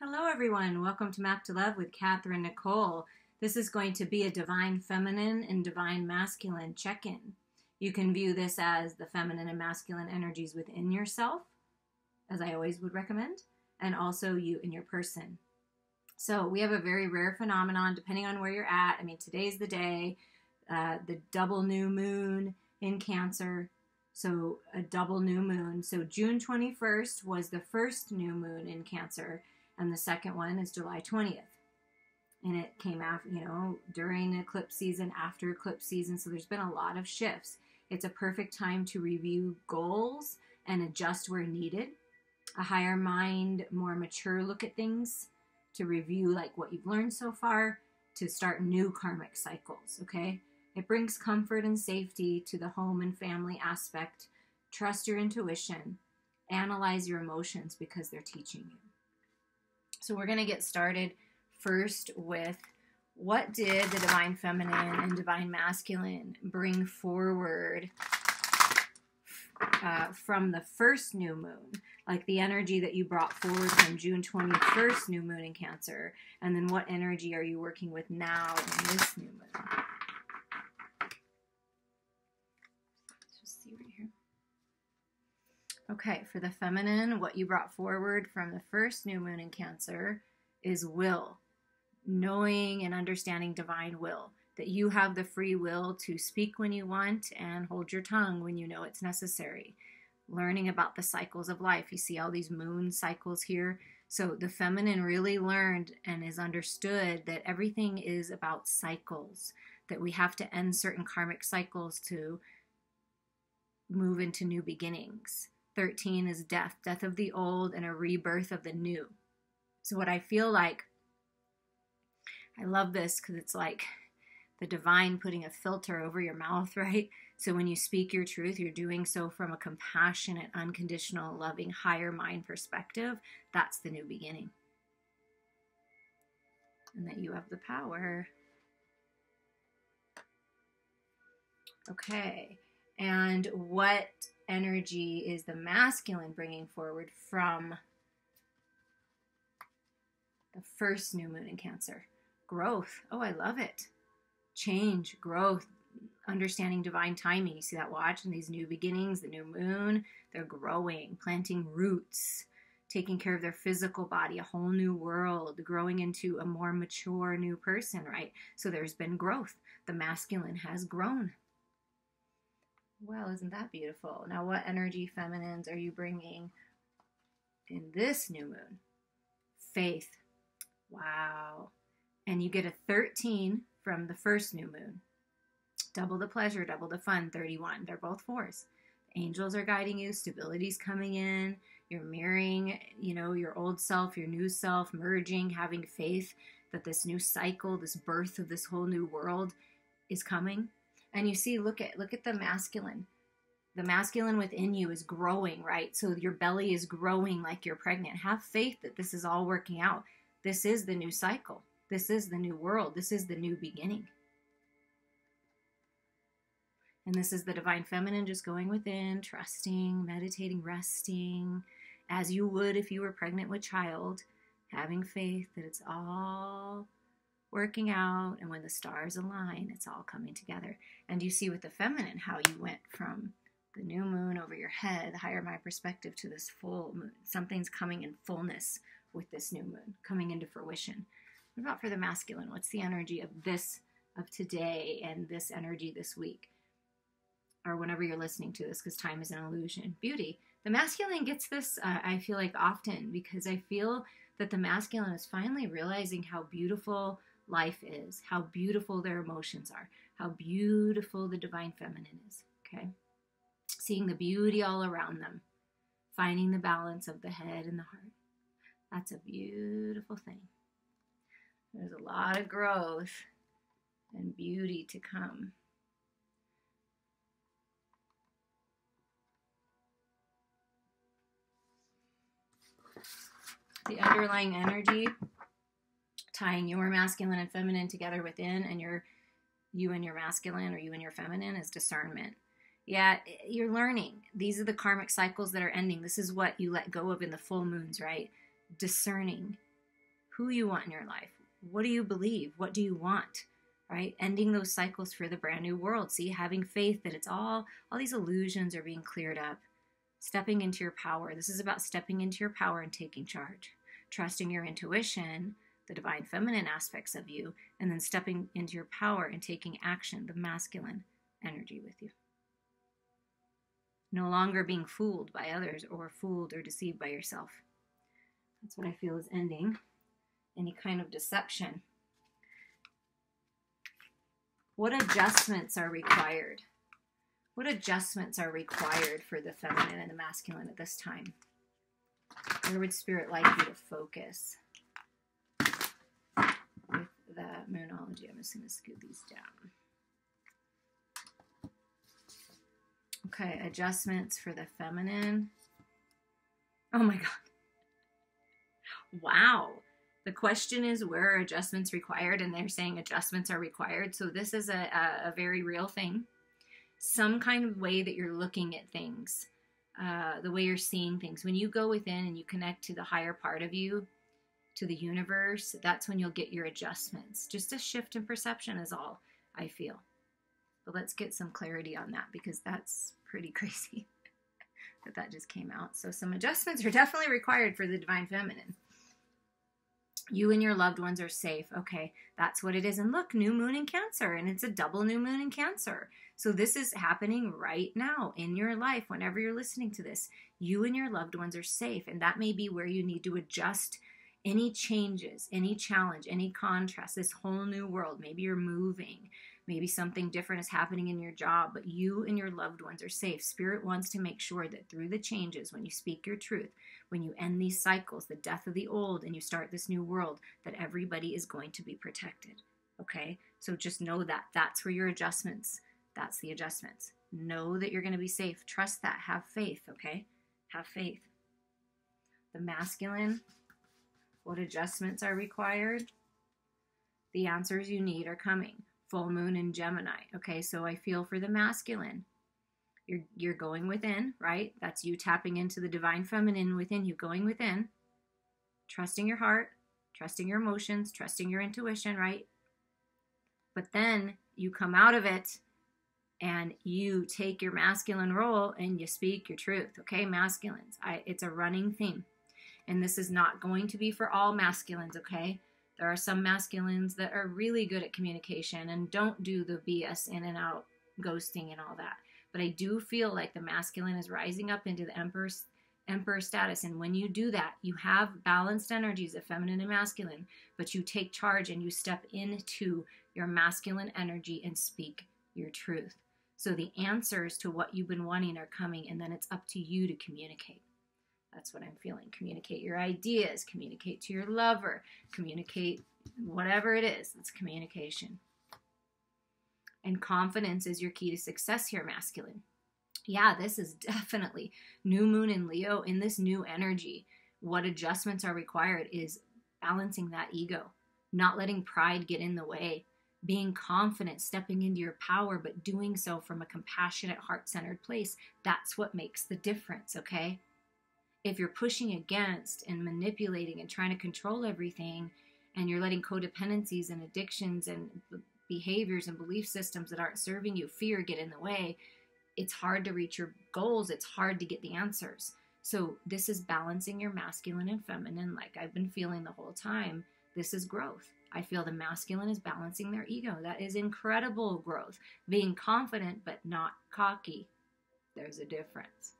Hello everyone, welcome to Map to Love with Katherine Nichole. This is going to be a divine feminine and divine masculine check-in. You can view this as the feminine and masculine energies within yourself, as I always would recommend, and also you and your person. So we have a very rare phenomenon depending on where you're at. I mean, today's the day, the double new moon in Cancer. So a double new moon. So June 21st was the first new moon in Cancer, and the second one is July 20th. And it came after, during eclipse season, after eclipse season. So there's been a lot of shifts. It's a perfect time to review goals and adjust where needed. A higher mind, more mature look at things, to review like what you've learned so far, to start new karmic cycles, okay? It brings comfort and safety to the home and family aspect. Trust your intuition. Analyze your emotions because they're teaching you. So we're going to get started first with what did the divine feminine and divine masculine bring forward from the first new moon, like the energy that you brought forward from June 21st new moon in Cancer, and then what energy are you working with now in this new moon? Let's just see right here. Okay, for the feminine, what you brought forward from the first new moon in Cancer is will. Knowing and understanding divine will. That you have the free will to speak when you want and hold your tongue when you know it's necessary. Learning about the cycles of life. You see all these moon cycles here. So the feminine really learned and is understood that everything is about cycles. That we have to end certain karmic cycles to move into new beginnings. 13 is death. Death of the old and a rebirth of the new. So what I feel like, I love this because it's like the divine putting a filter over your mouth, right? So when you speak your truth, you're doing so from a compassionate, unconditional, loving, higher mind perspective. That's the new beginning. And that you have the power. Okay. And what energy is the masculine bringing forward from the first new moon in Cancer? Growth. Oh, I love it. Change, growth, understanding divine timing. You see that watch and these new beginnings, the new moon, they're growing, planting roots, taking care of their physical body, a whole new world, growing into a more mature new person, right? So there's been growth. The masculine has grown. Well, isn't that beautiful? Now, what energy feminines are you bringing in this new moon? Faith. Wow. And you get a 13 from the first new moon. Double the pleasure, double the fun, 31. They're both fours. Angels are guiding you. Stability's coming in. You're mirroring, your old self, your new self, merging, having faith that this new cycle, this birth of this whole new world is coming. And you see, look at the masculine. The masculine within you is growing, right? So your belly is growing like you're pregnant. Have faith that this is all working out. This is the new cycle. This is the new world. This is the new beginning. And this is the divine feminine just going within, trusting, meditating, resting, as you would if you were pregnant with child, having faith that it's all working out, and when the stars align, it's all coming together. And you see with the feminine how you went from the new moon over your head, the higher mind perspective, to this full moon. Something's coming in fullness with this new moon, coming into fruition. What about for the masculine? What's the energy of today and this energy this week? Or whenever you're listening to this, because time is an illusion. Beauty. The masculine gets this, I feel like, often, because I feel that the masculine is finally realizing how beautiful life is, how beautiful their emotions are, how beautiful the divine feminine is, okay? Seeing the beauty all around them, finding the balance of the head and the heart. That's a beautiful thing. There's a lot of growth and beauty to come. The underlying energy, tying your masculine and feminine together within, and you and your masculine or you and your feminine, is discernment. Yeah, you're learning. These are the karmic cycles that are ending. This is what you let go of in the full moons, right? Discerning. who you want in your life. What do you believe? What do you want? Right? Ending those cycles for the brand new world. See, having faith that it's all these illusions are being cleared up. Stepping into your power. This is about stepping into your power and taking charge. Trusting your intuition, the divine feminine aspects of you, and then stepping into your power and taking action, the masculine energy with you. No longer being fooled by others or fooled or deceived by yourself. That's what I feel is ending any kind of deception. What adjustments are required? What adjustments are required for the feminine and the masculine at this time? Where would Spirit like you to focus? With the Moonology, I'm just going to scoot these down. Okay, adjustments for the feminine. Oh my God. Wow. The question is, where are adjustments required? And they're saying adjustments are required. So this is a very real thing. Some kind of way that you're looking at things, the way you're seeing things. When you go within and you connect to the higher part of you, to the universe, that's when you'll get your adjustments. Just a shift in perception is all, I feel. But let's get some clarity on that, because that's pretty crazy that just came out. So some adjustments are definitely required for the divine feminine. You and your loved ones are safe. Okay, that's what it is. And look, new moon in Cancer, and it's a double new moon in Cancer. So this is happening right now in your life. Whenever you're listening to this, you and your loved ones are safe. And that may be where you need to adjust any changes, any challenge, any contrast, this whole new world. Maybe you're moving. Maybe something different is happening in your job, but you and your loved ones are safe. Spirit wants to make sure that through the changes, when you speak your truth, when you end these cycles, the death of the old, and you start this new world, that everybody is going to be protected. Okay? So just know that. That's where your adjustments, that's the adjustments. Know that you're going to be safe. Trust that. Have faith. Okay? Have faith. The masculine, what adjustments are required? The answers you need are coming. Full moon in Gemini. Okay, so I feel for the masculine. You're going within, right? That's you tapping into the divine feminine within you, going within, trusting your heart, trusting your emotions, trusting your intuition, right? But then you come out of it and you take your masculine role and you speak your truth. Okay, masculines. It's a running theme. And this is not going to be for all masculines, okay? There are some masculines that are really good at communication and don't do the BS in and out, ghosting and all that. But I do feel like the masculine is rising up into the emperor status. And when you do that, you have balanced energies of feminine and masculine, but you take charge and you step into your masculine energy and speak your truth. So the answers to what you've been wanting are coming, and then it's up to you to communicate. That's what I'm feeling. Communicate your ideas, communicate to your lover, communicate whatever it is. It's communication. And confidence is your key to success here, masculine. Yeah, this is definitely new moon in Leo. In this new energy, what adjustments are required is balancing that ego, not letting pride get in the way, being confident, stepping into your power, but doing so from a compassionate, heart-centered place. That's what makes the difference, okay? If you're pushing against and manipulating and trying to control everything, and you're letting codependencies and addictions and behaviors and belief systems that aren't serving you, fear, get in the way, it's hard to reach your goals. It's hard to get the answers. So this is balancing your masculine and feminine, like I've been feeling the whole time. This is growth. I feel the masculine is balancing their ego. That is incredible growth. Being confident but not cocky. There's a difference.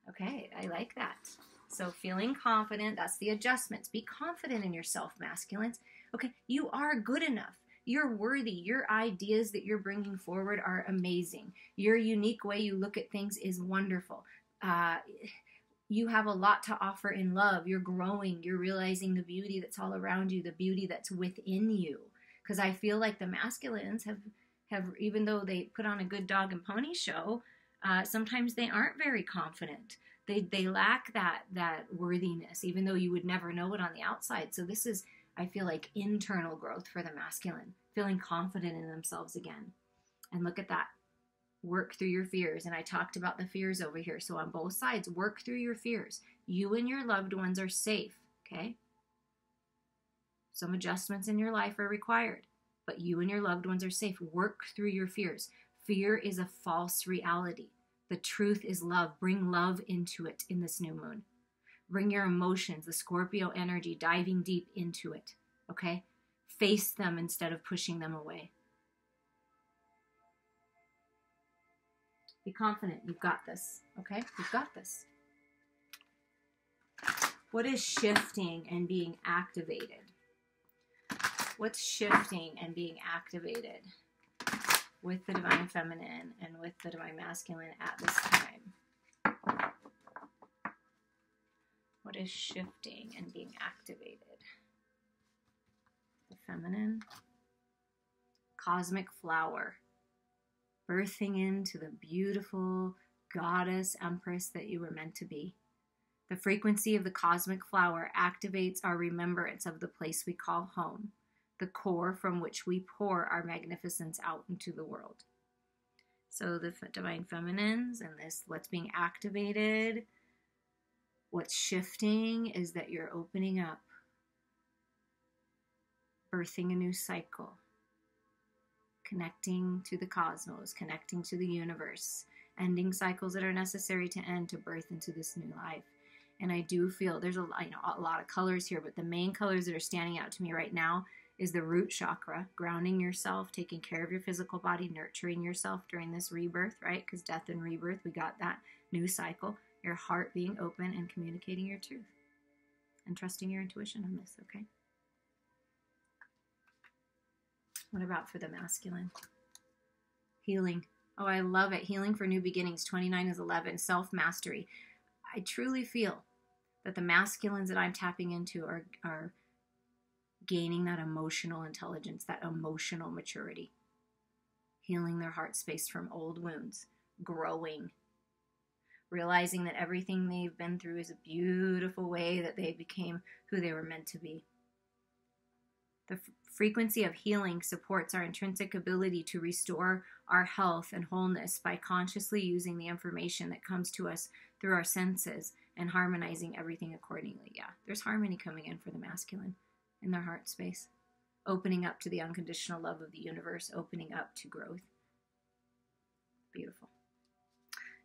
Okay, I like that. So feeling confident, that's the adjustments. Be confident in yourself, masculines. Okay, you are good enough. You're worthy. Your ideas that you're bringing forward are amazing. Your unique way you look at things is wonderful. You have a lot to offer in love. You're growing. You're realizing the beauty that's all around you, the beauty that's within you. Because I feel like the masculines have, even though they put on a good dog and pony show, sometimes they aren't very confident. They lack that worthiness, even though you would never know it on the outside. So this is, I feel like, internal growth for the masculine, feeling confident in themselves again. And look at that. Work through your fears. And I talked about the fears over here. So on both sides, work through your fears. You and your loved ones are safe, okay? Some adjustments in your life are required, but you and your loved ones are safe. Work through your fears. Fear is a false reality. The truth is love. Bring love into it in this new moon. Bring your emotions, the Scorpio energy, diving deep into it, okay? Face them instead of pushing them away. Be confident. You've got this, okay? You've got this. What is shifting and being activated? What's shifting and being activated with the Divine Feminine and with the Divine Masculine at this time? What is shifting and being activated? The Feminine. Cosmic flower. Birthing into the beautiful goddess empress that you were meant to be. The frequency of the cosmic flower activates our remembrance of the place we call home, the core from which we pour our magnificence out into the world. So the Divine Feminines and this, what's being activated, what's shifting is that you're opening up, birthing a new cycle, connecting to the cosmos, connecting to the universe, ending cycles that are necessary to end to birth into this new life. And I do feel there's a lot of colors here, but the main colors that are standing out to me right now is the root chakra, grounding yourself, taking care of your physical body, nurturing yourself during this rebirth, right? Because death and rebirth, we got that new cycle. Your heart being open and communicating your truth and trusting your intuition on this, okay? What about for the masculine? Healing. Oh, I love it. Healing for new beginnings. 29 is 11. Self-mastery. I truly feel that the masculines that I'm tapping into are gaining that emotional intelligence, that emotional maturity. Healing their heart space from old wounds. Growing. Realizing that everything they've been through is a beautiful way that they became who they were meant to be. The frequency of healing supports our intrinsic ability to restore our health and wholeness by consciously using the information that comes to us through our senses and harmonizing everything accordingly. Yeah, there's harmony coming in for the masculine in their heart space. Opening up to the unconditional love of the universe, opening up to growth. Beautiful.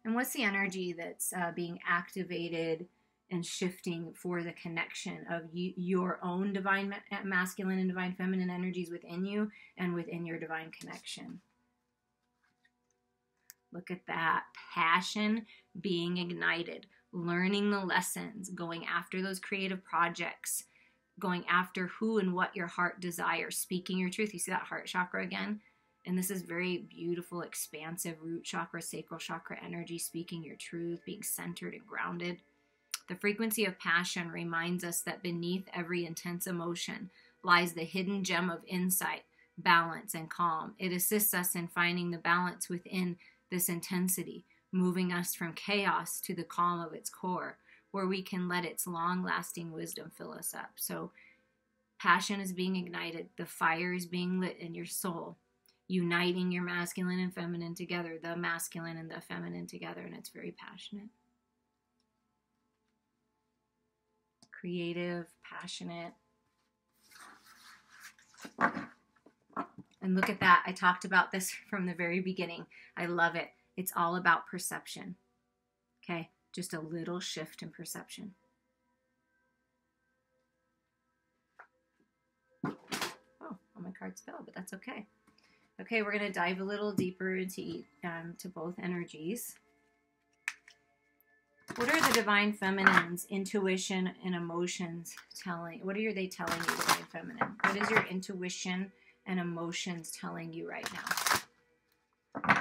And what's the energy that's being activated and shifting for the connection of your own divine masculine and divine feminine energies within you and within your divine connection? Look at that. Passion being ignited, learning the lessons, going after those creative projects, going after who and what your heart desires, speaking your truth. You see that heart chakra again? And this is very beautiful, expansive root chakra, sacral chakra energy, speaking your truth, being centered and grounded. The frequency of passion reminds us that beneath every intense emotion lies the hidden gem of insight, balance, and calm. It assists us in finding the balance within this intensity, moving us from chaos to the calm of its core, where we can let its long-lasting wisdom fill us up. So passion is being ignited. The fire is being lit in your soul, uniting your masculine and feminine together, the masculine and the feminine together, and it's very passionate. Creative, passionate. And look at that. I talked about this from the very beginning. I love it. It's all about perception. Okay? Just a little shift in perception. Oh, all my cards fell, but that's okay. Okay, we're going to dive a little deeper into to both energies. What are the Divine Feminine's intuition and emotions telling? What are they telling you, Divine Feminine? What is your intuition and emotions telling you right now?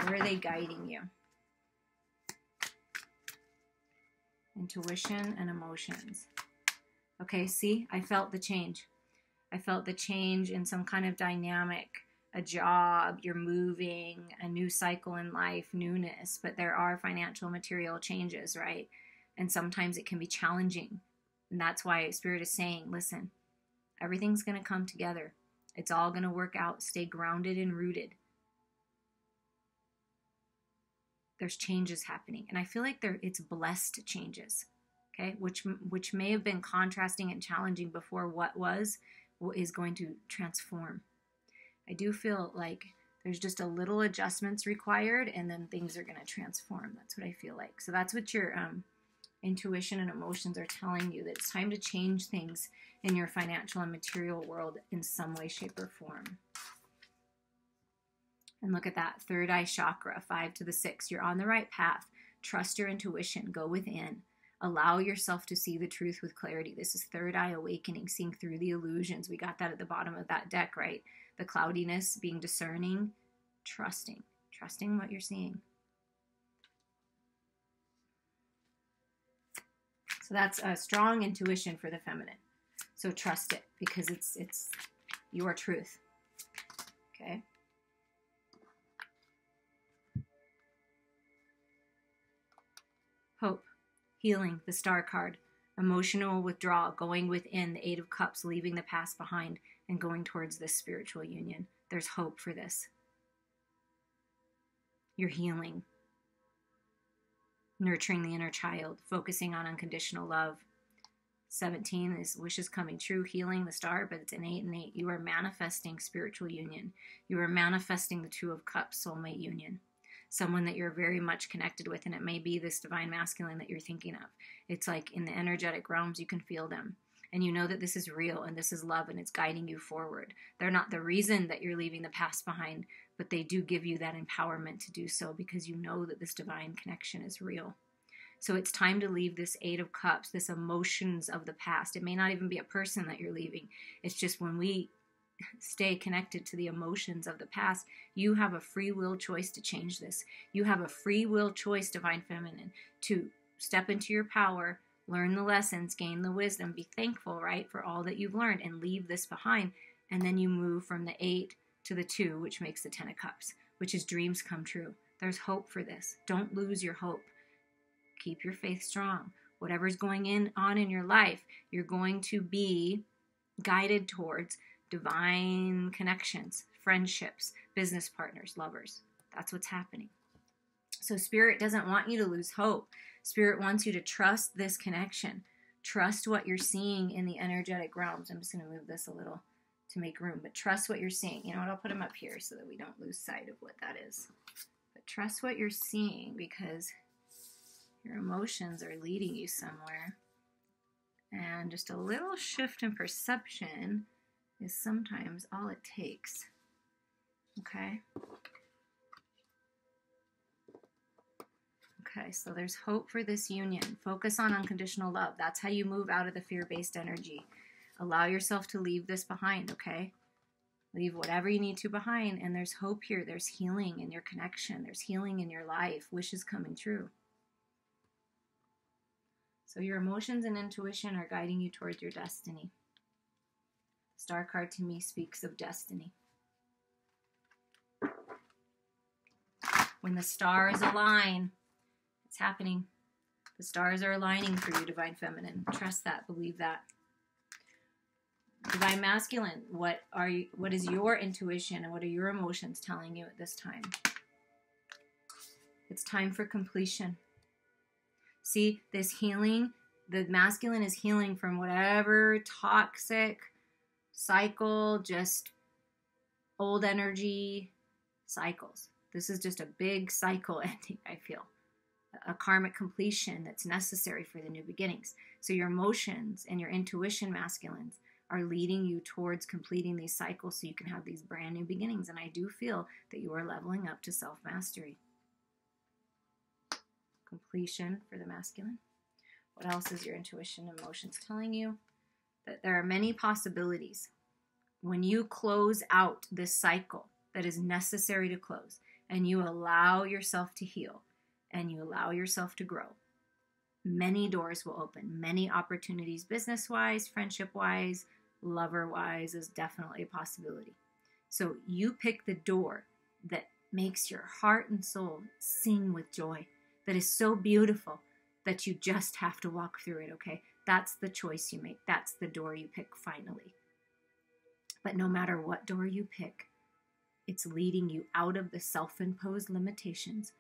Where are they guiding you? Intuition and emotions. Okay, see, I felt the change. I felt the change in some kind of dynamic, a job, you're moving, a new cycle in life, newness, but there are financial material changes, right? And sometimes it can be challenging. And that's why Spirit is saying, listen, everything's going to come together. It's all going to work out. Stay grounded and rooted. There's changes happening. And I feel like it's blessed changes, okay? Which may have been contrasting and challenging before what was, is going to transform. I do feel like there's just a little adjustments required, and then things are going to transform. That's what I feel like. So that's what your intuition and emotions are telling you, that it's time to change things in your financial and material world in some way, shape, or form. And look at that, third eye chakra, 5 to the 6. You're on the right path. Trust your intuition. Go within. Allow yourself to see the truth with clarity. This is third eye awakening, seeing through the illusions. We got that at the bottom of that deck, right? The cloudiness, being discerning, trusting what you're seeing. So that's a strong intuition for the feminine. So trust it, because it's your truth. Okay? Hope, healing, the Star card, emotional withdrawal, going within, the 8 of Cups, leaving the past behind and going towards this spiritual union. There's hope for this. You're healing, nurturing the inner child, focusing on unconditional love. 17 is wishes coming true, healing, the Star, but it's an 8 and 8. You are manifesting spiritual union. You are manifesting the 2 of Cups, soulmate union. Someone that you're very much connected with, and it may be this divine masculine that you're thinking of. It's like in the energetic realms, you can feel them. And you know that this is real and this is love and it's guiding you forward. They're not the reason that you're leaving the past behind, but they do give you that empowerment to do so, because you know that this divine connection is real. So it's time to leave this 8 of Cups, this emotions of the past. It may not even be a person that you're leaving. It's just when we stay connected to the emotions of the past, you have a free will choice to change this. You have a free will choice, divine feminine, to step into your power, learn the lessons, gain the wisdom, be thankful, right, for all that you've learned, and leave this behind. And then you move from the 8 to the 2, which makes the 10 of Cups, which is dreams come true. There's hope for this. Don't lose your hope. Keep your faith strong. Whatever's going on in your life, you're going to be guided towards divine connections, friendships, business partners, lovers. That's what's happening. So Spirit doesn't want you to lose hope. Spirit wants you to trust this connection. Trust what you're seeing in the energetic realms. I'm just going to move this a little to make room, but trust what you're seeing. You know what? I'll put them up here so that we don't lose sight of what that is. But trust what you're seeing, because your emotions are leading you somewhere. And just a little shift in perception is sometimes all it takes. Okay? Okay, so there's hope for this union. Focus on unconditional love. That's how you move out of the fear-based energy. Allow yourself to leave this behind, okay? Leave whatever you need to behind, and there's hope here. There's healing in your connection. There's healing in your life. Wishes coming true. So your emotions and intuition are guiding you towards your destiny. Star card to me speaks of destiny. When the stars align, it's happening. The stars are aligning for you, divine feminine. Trust that. Believe that. Divine masculine, what is your intuition and what are your emotions telling you at this time? It's time for completion. See, this healing, the masculine is healing from whatever toxic cycle, just old energy cycles. This is just a big cycle ending, I feel. A karmic completion that's necessary for the new beginnings. So your emotions and your intuition, masculines, are leading you towards completing these cycles so you can have these brand new beginnings. And I do feel that you are leveling up to self-mastery. Completion for the masculine. What else is your intuition and emotions telling you? That there are many possibilities. When you close out this cycle that is necessary to close, and you allow yourself to heal, and you allow yourself to grow, many doors will open. Many opportunities, business-wise, friendship-wise, lover-wise, is definitely a possibility. So you pick the door that makes your heart and soul sing with joy, that is so beautiful that you just have to walk through it, okay? That's the choice you make. That's the door you pick finally. But no matter what door you pick, it's leading you out of the self-imposed limitations,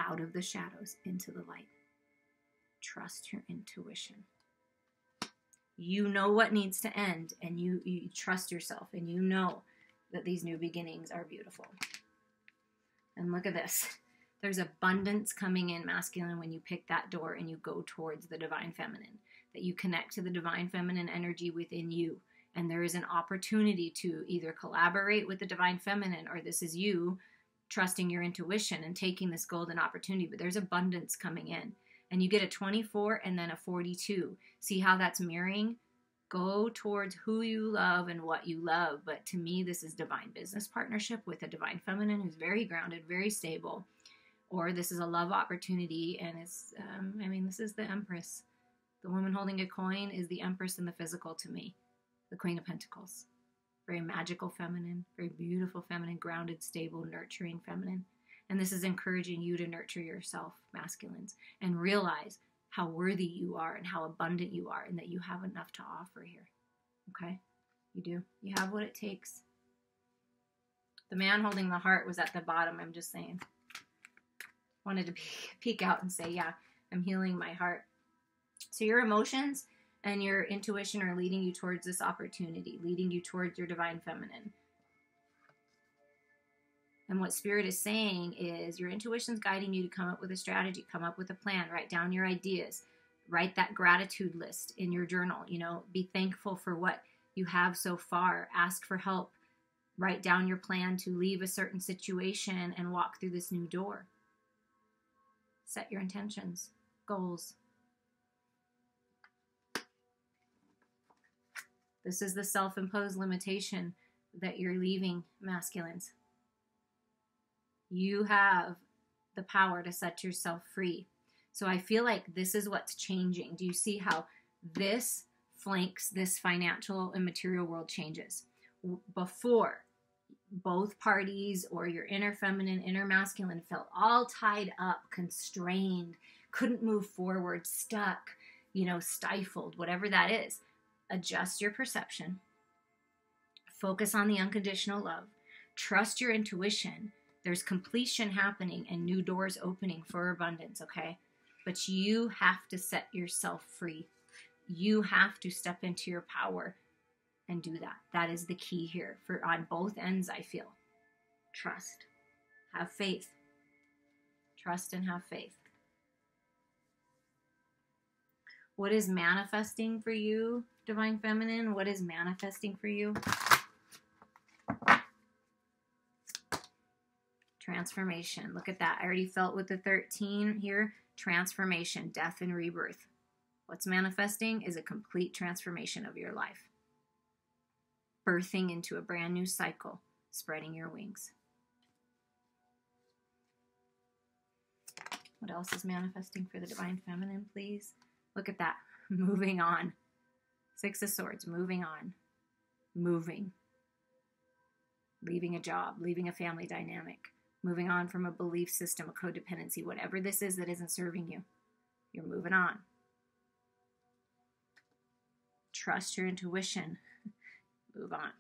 out of the shadows, into the light. Trust your intuition. You know what needs to end, and you trust yourself, and you know that these new beginnings are beautiful. And look at this. There's abundance coming in, masculine, when you pick that door and you go towards the divine feminine, that you connect to the divine feminine energy within you. And there is an opportunity to either collaborate with the divine feminine, or this is you trusting your intuition and taking this golden opportunity. But there's abundance coming in. And you get a 24 and then a 42. See how that's mirroring? Go towards who you love and what you love. But to me, this is divine business partnership with a divine feminine who's very grounded, very stable. Or this is a love opportunity, and it's, this is the Empress. The woman holding a coin is the Empress in the physical to me. The Queen of Pentacles. Very magical feminine, very beautiful feminine, grounded, stable, nurturing feminine. And this is encouraging you to nurture yourself, masculines, and realize how worthy you are and how abundant you are, and that you have enough to offer here. Okay? You do. You have what it takes. The man holding the heart was at the bottom, I'm just saying. Wanted to peek out and say, yeah, I'm healing my heart. So your emotions and your intuition are leading you towards this opportunity, leading you towards your divine feminine. And what Spirit is saying is your intuition's guiding you to come up with a strategy, come up with a plan, write down your ideas, write that gratitude list in your journal. Be thankful for what you have so far. Ask for help. Write down your plan to leave a certain situation and walk through this new door. Set your intentions, goals. This is the self-imposed limitation that you're leaving, masculines. You have the power to set yourself free. So I feel like this is what's changing. Do you see how this flanks this financial and material world changes? Before, both parties or your inner feminine, inner masculine felt all tied up, constrained, couldn't move forward, stuck, stifled, whatever that is. Adjust your perception. Focus on the unconditional love. Trust your intuition. There's completion happening and new doors opening for abundance, okay? But you have to set yourself free. You have to step into your power and do that. That is the key here on both ends, I feel. Trust. Have faith. Trust and have faith. What is manifesting for you, Divine Feminine? What is manifesting for you? Transformation. Look at that. I already felt with the 13 here. Transformation, death and rebirth. What's manifesting is a complete transformation of your life. Birthing into a brand new cycle, spreading your wings. What else is manifesting for the Divine Feminine, please? Look at that. Moving on. 6 of Swords, moving on. Moving. Leaving a job, leaving a family dynamic. Moving on from a belief system, a codependency, whatever this is that isn't serving you. You're moving on. Trust your intuition. Move on.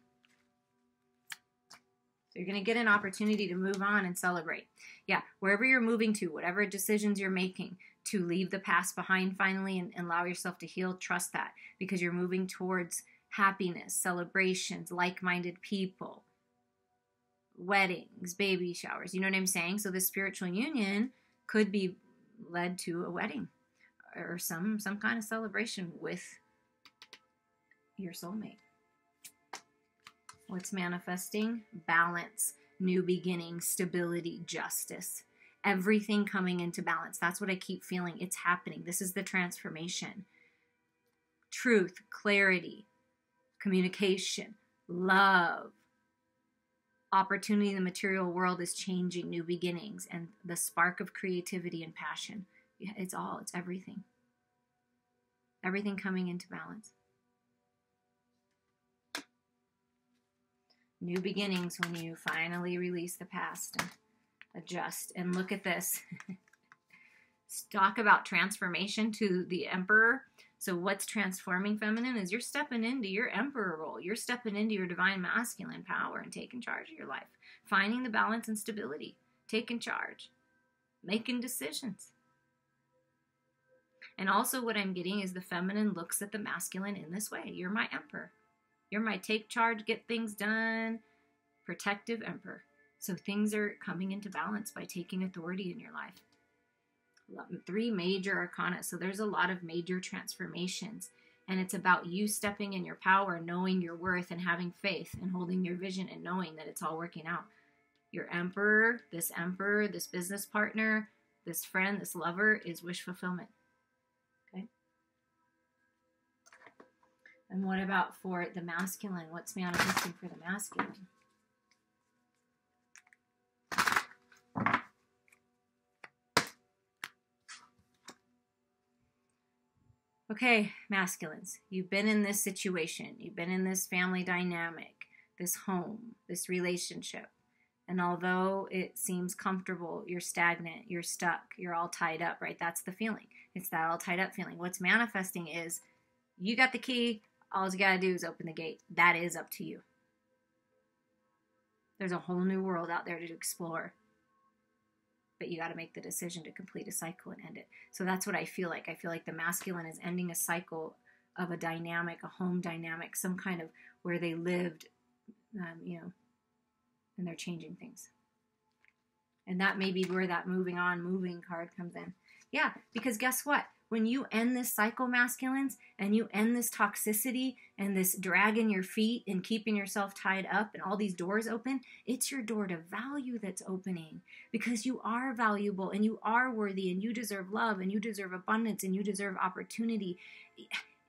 So you're going to get an opportunity to move on and celebrate. Yeah, wherever you're moving to, whatever decisions you're making, to leave the past behind finally and allow yourself to heal, trust that. Because you're moving towards happiness, celebrations, like-minded people, weddings, baby showers. You know what I'm saying? So this spiritual union could be led to a wedding or some kind of celebration with your soulmate. What's manifesting? Balance, new beginning, stability, justice. Everything coming into balance. That's what I keep feeling. It's happening. This is the transformation. Truth, clarity, communication, love. Opportunity in the material world is changing, new beginnings, and the spark of creativity and passion. It's everything. Everything coming into balance. New beginnings when you finally release the past and adjust. And look at this. Talk about transformation to the Emperor. So what's transforming feminine is you're stepping into your Emperor role. You're stepping into your divine masculine power and taking charge of your life. Finding the balance and stability. Taking charge. Making decisions. And also what I'm getting is the feminine looks at the masculine in this way. You're my emperor. You're my take charge, get things done, protective emperor. So things are coming into balance by taking authority in your life. 3 major arcana. So there's a lot of major transformations. And it's about you stepping in your power, knowing your worth, and having faith, and holding your vision, and knowing that it's all working out. Your emperor, this business partner, this friend, this lover is wish fulfillment. Okay? And what about for the masculine? What's manifesting for the masculine? Okay, masculines, you've been in this situation. You've been in this family dynamic, this home, this relationship. And although it seems comfortable, you're stagnant, you're stuck, you're all tied up, right? That's the feeling. It's that all tied up feeling. What's manifesting is you got the key. All you got to do is open the gate. That is up to you. There's a whole new world out there to explore. But you got to make the decision to complete a cycle and end it. So that's what I feel like. I feel like the masculine is ending a cycle of a dynamic, a home dynamic, some kind of where they lived, and they're changing things. And that may be where that moving card comes in. Yeah, because guess what? When you end this cycle, masculines, and you end this toxicity and this dragging your feet and keeping yourself tied up and all these doors open, it's your door to value that's opening, because you are valuable and you are worthy and you deserve love and you deserve abundance and you deserve opportunity.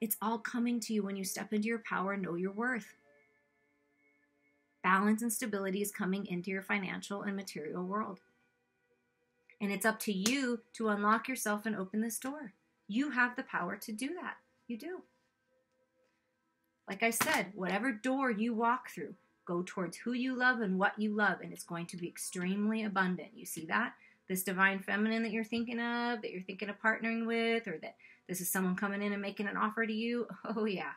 It's all coming to you when you step into your power and know your worth. Balance and stability is coming into your financial and material world. And it's up to you to unlock yourself and open this door. You have the power to do that. You do. Like I said, whatever door you walk through, go towards who you love and what you love, and it's going to be extremely abundant. You see that? This divine feminine that you're thinking of partnering with, or that this is someone coming in and making an offer to you. Oh, yeah.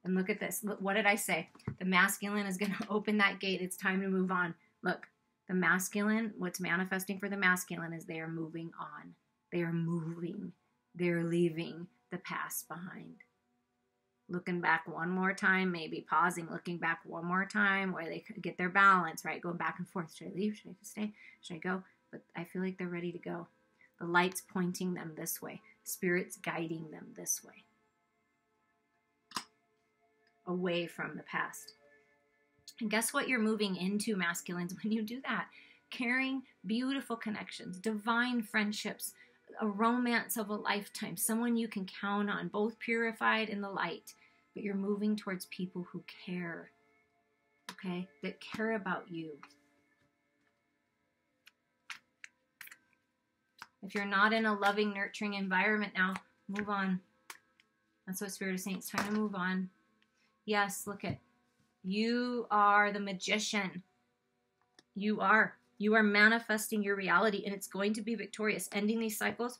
And look at this. Look, what did I say? The masculine is going to open that gate. It's time to move on. Look, the masculine, what's manifesting for the masculine is they are moving on. They are moving. They're leaving the past behind. Looking back one more time, maybe pausing, looking back one more time where they get their balance, right? Going back and forth. Should I leave? Should I stay? Should I go? But I feel like they're ready to go. The light's pointing them this way. Spirit's guiding them this way. Away from the past. And guess what you're moving into, masculines, when you do that? Carrying beautiful connections, divine friendships, a romance of a lifetime, someone you can count on, both purified in the light. But you're moving towards people who care, okay? That care about you. If you're not in a loving, nurturing environment now, move on. That's what Spirit is saying. It's time to move on. Yes, look at. You are the magician. You are. You are manifesting your reality, and it's going to be victorious. Ending these cycles,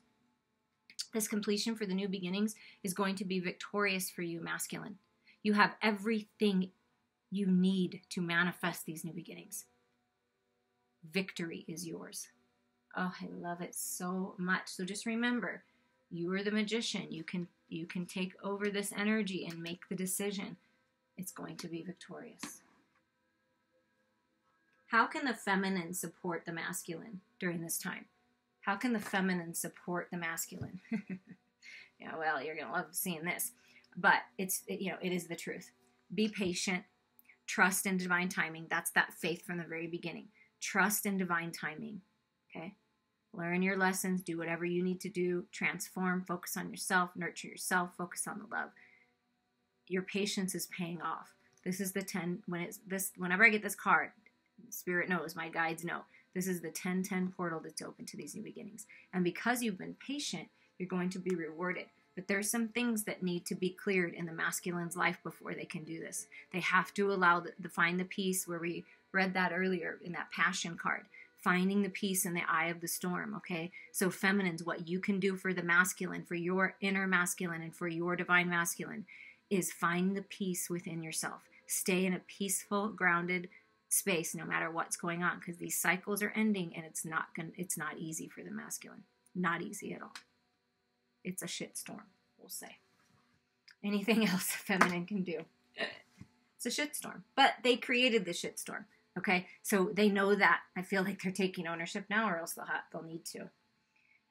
this completion for the new beginnings is going to be victorious for you, masculine. You have everything you need to manifest these new beginnings. Victory is yours. Oh, I love it so much. So just remember, you are the magician. You can take over this energy and make the decision. It's going to be victorious. How can the feminine support the masculine during this time? How can the feminine support the masculine? Yeah, well, you're going to love seeing this. But it is the truth. Be patient. Trust in divine timing. That's that faith from the very beginning. Trust in divine timing. Okay? Learn your lessons. Do whatever you need to do. Transform. Focus on yourself. Nurture yourself. Focus on the love. Your patience is paying off. This is the 10. Whenever I get this card, Spirit knows, my guides know, this is the 10-10 portal that's open to these new beginnings. And because you've been patient, you're going to be rewarded. But there's some things that need to be cleared in the masculine's life before they can do this. They have to allow find the peace, where we read that earlier in that passion card. Finding the peace in the eye of the storm, okay? So feminines, what you can do for the masculine, for your inner masculine and for your divine masculine, is find the peace within yourself. Stay in a peaceful, grounded space no matter what's going on, because these cycles are ending and it's not easy for the masculine. Not easy at all. it's a shitstorm, we'll say. Anything else the feminine can do, it's a shitstorm. But they created the shitstorm, okay? So they know that. I feel like they're taking ownership now, or else they'll need to.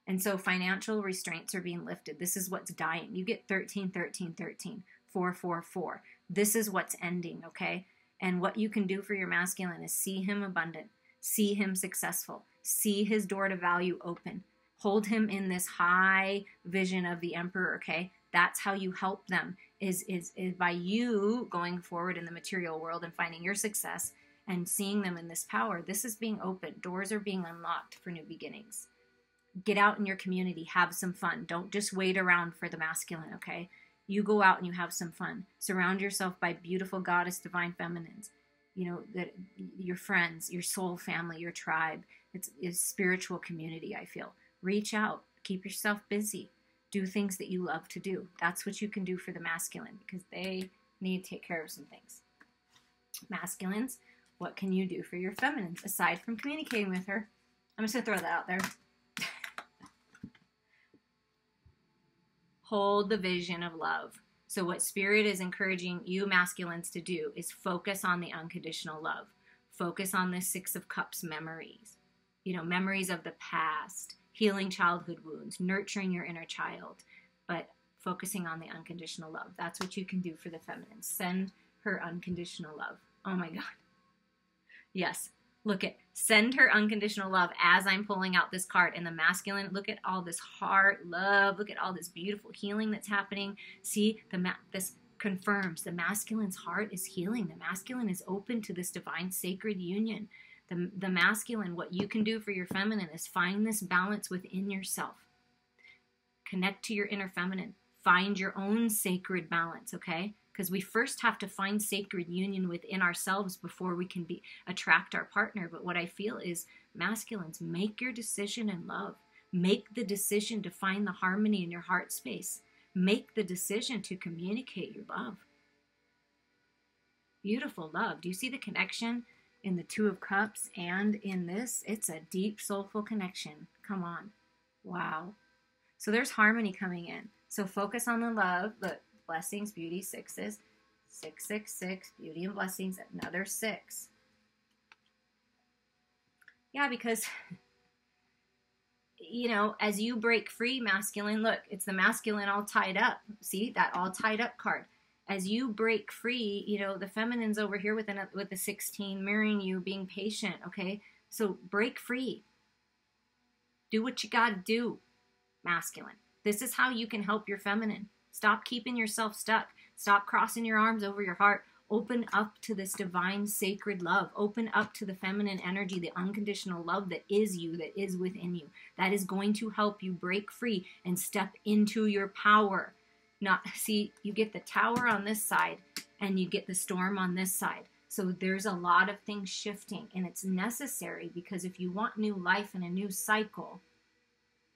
And so financial restraints are being lifted. This is what's dying. You get 13, 13, 13, 4, 4, 4. This is what's ending, okay? And what you can do for your masculine is see him abundant, see him successful, see his door to value open, hold him in this high vision of the emperor, okay? That's how you help them, is by you going forward in the material world and finding your success and seeing them in this power. This is being opened. Doors are being unlocked for new beginnings. Get out in your community. Have some fun. Don't just wait around for the masculine, okay? You go out and you have some fun. Surround yourself by beautiful goddess divine feminines. You know, that your friends, your soul family, your tribe. It's spiritual community, I feel. Reach out. Keep yourself busy. Do things that you love to do. That's what you can do for the masculine, because they need to take care of some things. Masculines, what can you do for your feminines aside from communicating with her? I'm just going to throw that out there. Hold the vision of love. So what Spirit is encouraging you masculines to do is focus on the unconditional love. Focus on the 6 of Cups memories. You know, memories of the past, healing childhood wounds, nurturing your inner child, but focusing on the unconditional love. That's what you can do for the feminine. Send her unconditional love. Oh my God. Yes. Look at, send her unconditional love as I'm pulling out this card. And the masculine, look at all this heart love. Look at all this beautiful healing that's happening. See, this confirms the masculine's heart is healing. The masculine is open to this divine sacred union. The masculine, what you can do for your feminine is find this balance within yourself. Connect to your inner feminine. Find your own sacred balance, okay? Because we first have to find sacred union within ourselves before we can attract our partner. But what I feel is, masculines, make your decision in love. Make the decision to find the harmony in your heart space. Make the decision to communicate your love. Beautiful love. Do you see the connection in the 2 of Cups and in this? It's a deep, soulful connection. Come on. Wow. So there's harmony coming in. So focus on the love. Look. Blessings, beauty, 6s. 6, 6, 6. Beauty and blessings. Another 6. Yeah, because, you know, as you break free, masculine, look, it's the masculine all tied up. See, that all tied up card. As you break free, you know, the feminine's over here with the 16 mirroring you, being patient, okay? So break free. Do what you got to do, masculine. This is how you can help your feminine. Stop keeping yourself stuck. Stop crossing your arms over your heart. Open up to this divine sacred love. Open up to the feminine energy, the unconditional love that is you, that is within you. That is going to help you break free and step into your power. See, you get the Tower on this side and you get the Storm on this side. So there's a lot of things shifting, and it's necessary, because if you want new life and a new cycle,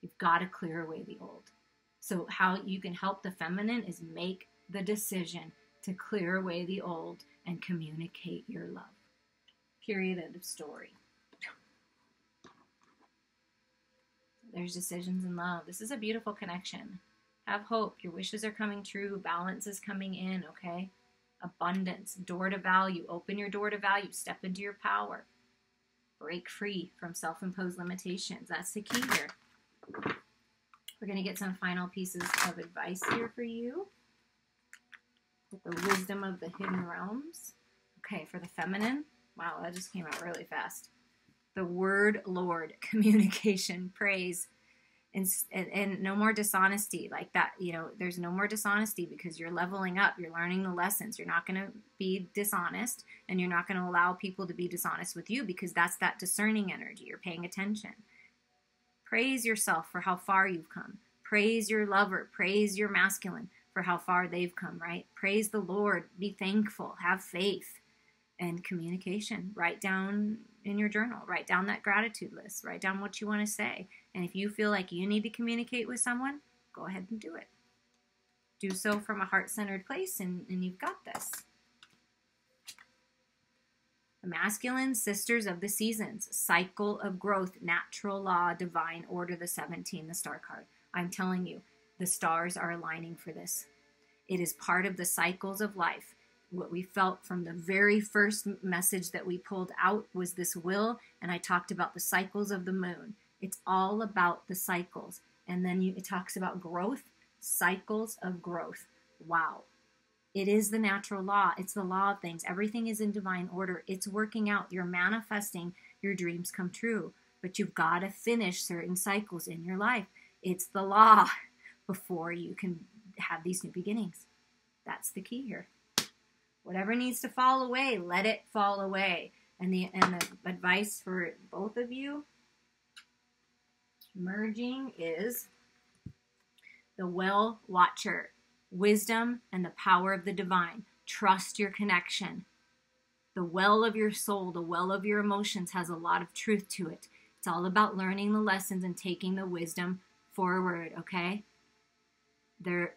you've got to clear away the old. So how you can help the feminine is make the decision to clear away the old and communicate your love. Period. End of story. There's decisions in love. This is a beautiful connection. Have hope. Your wishes are coming true. Balance is coming in, okay? Abundance. Door to value. Open your door to value. Step into your power. Break free from self-imposed limitations. That's the key here. We're going to get some final pieces of advice here for you. With the wisdom of the hidden realms. Okay, for the feminine. Wow, that just came out really fast. The word Lord, communication, praise, and no more dishonesty like that. You know, there's no more dishonesty, because you're leveling up. You're learning the lessons. You're not going to be dishonest, and you're not going to allow people to be dishonest with you, because that's that discerning energy. You're paying attention. Praise yourself for how far you've come. Praise your lover. Praise your masculine for how far they've come, right? Praise the Lord. Be thankful. Have faith. And communication. Write down in your journal. Write down that gratitude list. Write down what you want to say. And if you feel like you need to communicate with someone, go ahead and do it. Do so from a heart-centered place, and you've got this. The masculine, sisters of the seasons, cycle of growth, natural law, divine order, the 17, the star card. I'm telling you, The stars are aligning for this. It is part of the cycles of life. What we felt from the very first message that we pulled out was this will, and I talked about the cycles of the moon. It's all about the cycles. And then it talks about growth, cycles of growth. Wow. It is the natural law. It's the law of things. Everything is in divine order. It's working out. You're manifesting your dreams come true. But you've got to finish certain cycles in your life. It's the law before you can have these new beginnings. That's the key here. Whatever needs to fall away, let it fall away. And the advice for both of you merging is the well watcher, wisdom and the power of the divine. Trust your connection. The well of your soul, the well of your emotions has a lot of truth to it. It's all about learning the lessons and taking the wisdom forward, okay? The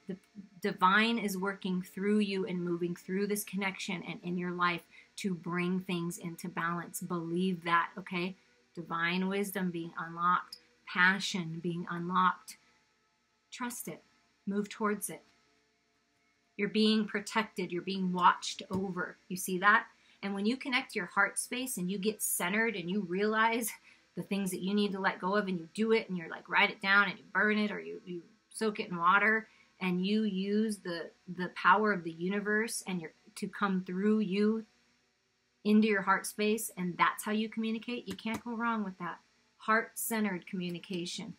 divine is working through you and moving through this connection and in your life to bring things into balance. Believe that, okay? Divine wisdom being unlocked, passion being unlocked. Trust it. Move towards it. You're being protected. You're being watched over. You see that? And when you connect your heart space and you get centered and you realize the things that you need to let go of and you do it and you're like, write it down and you burn it or you soak it in water and you use the power of the universe and to come through you into your heart space, and that's how you communicate, you can't go wrong with that. Heart-centered communication.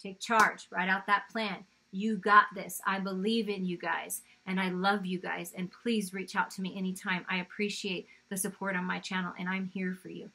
Take charge. Write out that plan. You got this. I believe in you guys, and I love you guys, and please reach out to me anytime. I appreciate the support on my channel, and I'm here for you.